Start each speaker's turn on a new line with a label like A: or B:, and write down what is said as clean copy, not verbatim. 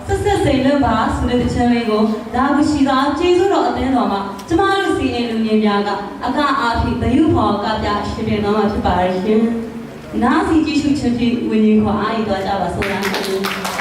A: ဆက်ဆက်စိန်လွတ်ပါဆိုတဲ့ချမ်းလေးကိုဒါကရှိတာကျေးဇူးတော်အသင်းတော်မှာကျမတို့စီရင်လူငယ်များကအကအားဖြင့်တရုပ်ဖော်ကပြရှင်ပြန်သွားမှာဖြစ်ပါရဲ့ရှင်။နားစီကြည့်ရှုခြင်းဖြင့်ဝိညာဉ်ခေါ်အားရသွားကြပါစို့လား။